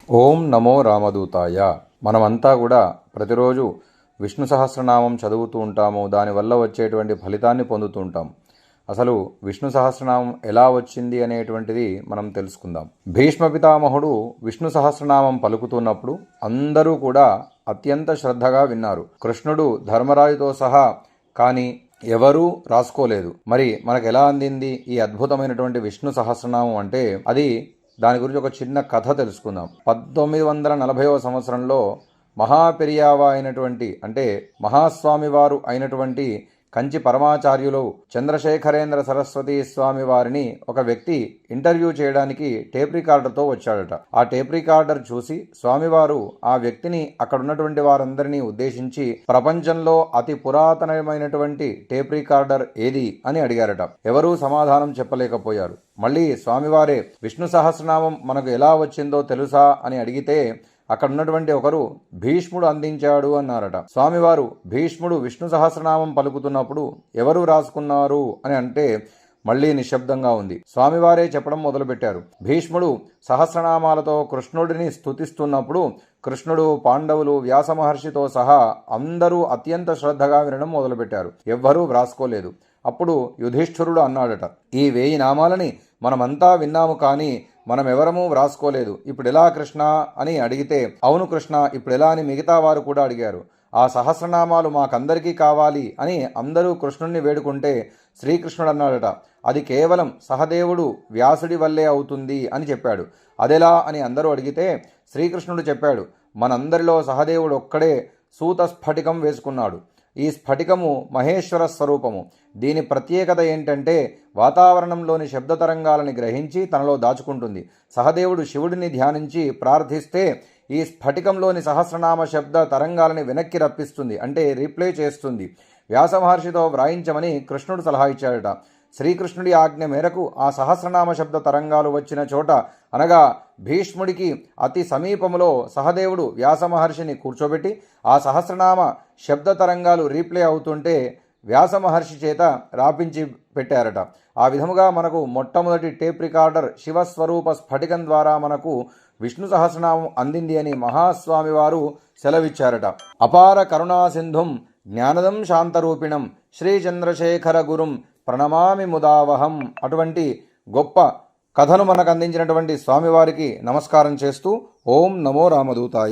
ఓం నమో రామదూతాయ. మనమంతా కూడా ప్రతిరోజు విష్ణు సహస్రనామం చదువుతూ ఉంటాము. దానివల్ల వచ్చేటువంటి ఫలితాన్ని పొందుతూ ఉంటాం. అసలు విష్ణు సహస్రనామం ఎలా వచ్చింది అనేటువంటిది మనం తెలుసుకుందాం. భీష్మ పితామహుడు విష్ణు సహస్రనామం పలుకుతున్నప్పుడు అందరూ కూడా అత్యంత శ్రద్ధగా విన్నారు. కృష్ణుడు ధర్మరాజుతో సహా కానీ ఎవరూ రాసుకోలేదు. మరి మనకు ఎలా అందింది ఈ అద్భుతమైనటువంటి విష్ణు సహస్రనామం అంటే దాని గురించి ఒక చిన్న కథ తెలుసుకుందాం. 1940వ సంవత్సరంలో మహాపెరియావా అయినటువంటి అంటే మహాస్వామి వారు అయినటువంటి కంచి పరమాచార్యులు చంద్రశేఖరేంద్ర సరస్వతి స్వామి వారిని ఒక వ్యక్తి ఇంటర్వ్యూ చేయడానికి టేప్ రికార్డర్తో వచ్చాడట. ఆ టేప్ రికార్డర్ చూసి స్వామివారు ఆ వ్యక్తిని అక్కడున్నటువంటి వారందరినీ ఉద్దేశించి ప్రపంచంలో అతి పురాతనమైనటువంటి టేప్ రికార్డర్ ఏది అని అడిగారట. ఎవరూ సమాధానం చెప్పలేకపోయారు. మళ్ళీ స్వామివారే విష్ణు సహస్రనామం మనకు ఎలా వచ్చిందో తెలుసా అని అడిగితే అక్కడ ఉన్నటువంటి ఒకరు భీష్ముడు అందించాడు అన్నారట. స్వామివారు భీష్ముడు విష్ణు సహస్రనామం పలుకుతున్నప్పుడు ఎవరు రాసుకున్నారు అని అంటే మళ్ళీ నిశ్శబ్దంగా ఉంది. స్వామివారే చెప్పడం మొదలుపెట్టారు. భీష్ముడు సహస్రనామాలతో కృష్ణుడిని స్తుతిస్తున్నప్పుడు కృష్ణుడు, పాండవులు, వ్యాస మహర్షితో సహా అందరూ అత్యంత శ్రద్ధగా వినడం మొదలుపెట్టారు. ఎవ్వరూ వ్రాసుకోలేదు. అప్పుడు యుధిష్ఠిరుడు అన్నాడట, ఈ 1000 నామాలని మనమంతా విన్నాము, కానీ మనమెవరమూ వ్రాసుకోలేదు. ఇప్పుడెలా కృష్ణ అని అడిగితే, అవును కృష్ణ ఇప్పుడెలా అని మిగతా వారు కూడా అడిగారు. ఆ సహస్రనామాలు మాకందరికీ కావాలి అని అందరూ కృష్ణుణ్ణి వేడుకుంటే శ్రీకృష్ణుడు అన్నాడట, అది కేవలం సహదేవుడు వ్యాసుడి వల్లే అవుతుంది అని చెప్పాడు. అదెలా అని అందరూ అడిగితే శ్రీకృష్ణుడు చెప్పాడు, మనందరిలో సహదేవుడు ఒక్కడే సూత స్ఫటికం వేసుకున్నాడు. ఈ స్ఫటికము మహేశ్వర స్వరూపము. దీని ప్రత్యేకత ఏంటంటే వాతావరణంలోని శబ్ద తరంగాలని గ్రహించి తనలో దాచుకుంటుంది. సహదేవుడు శివుడిని ధ్యానించి ప్రార్థిస్తే ఈ స్ఫటికంలోని సహస్రనామ శబ్ద తరంగాలని వెనక్కి రప్పిస్తుంది, అంటే రీప్లే చేస్తుంది. వ్యాస మహర్షితో వ్రాయించమని కృష్ణుడు సలహా ఇచ్చాడట. శ్రీకృష్ణుడి ఆజ్ఞ మేరకు ఆ సహస్రనామ శబ్ద తరంగాలు వచ్చిన చోట, అనగా భీష్ముడికి అతి సమీపంలో సహదేవుడు వ్యాస మహర్షిని కూర్చోబెట్టి ఆ సహస్రనామ శబ్ద తరంగాలు రీప్లే అవుతుంటే వ్యాస మహర్షి చేత రాపించి పెట్టారట. ఆ విధముగా మనకు మొట్టమొదటి టేప్ రికార్డర్ శివస్వరూప స్ఫటికం ద్వారా మనకు విష్ణు సహస్రనామం అందింది అని మహాస్వామి వారు సెలవిచ్చారట. అపార కరుణాసింధుం జ్ఞానదం శాంతరూపిణం శ్రీ చంద్రశేఖర గురుం ప్రణమామి ముదావహం. అటువంటి గొప్ప కథను మనకు అందించినటువంటి స్వామివారికి నమస్కారం చేస్తూ ఓం నమో రామదూతాయ.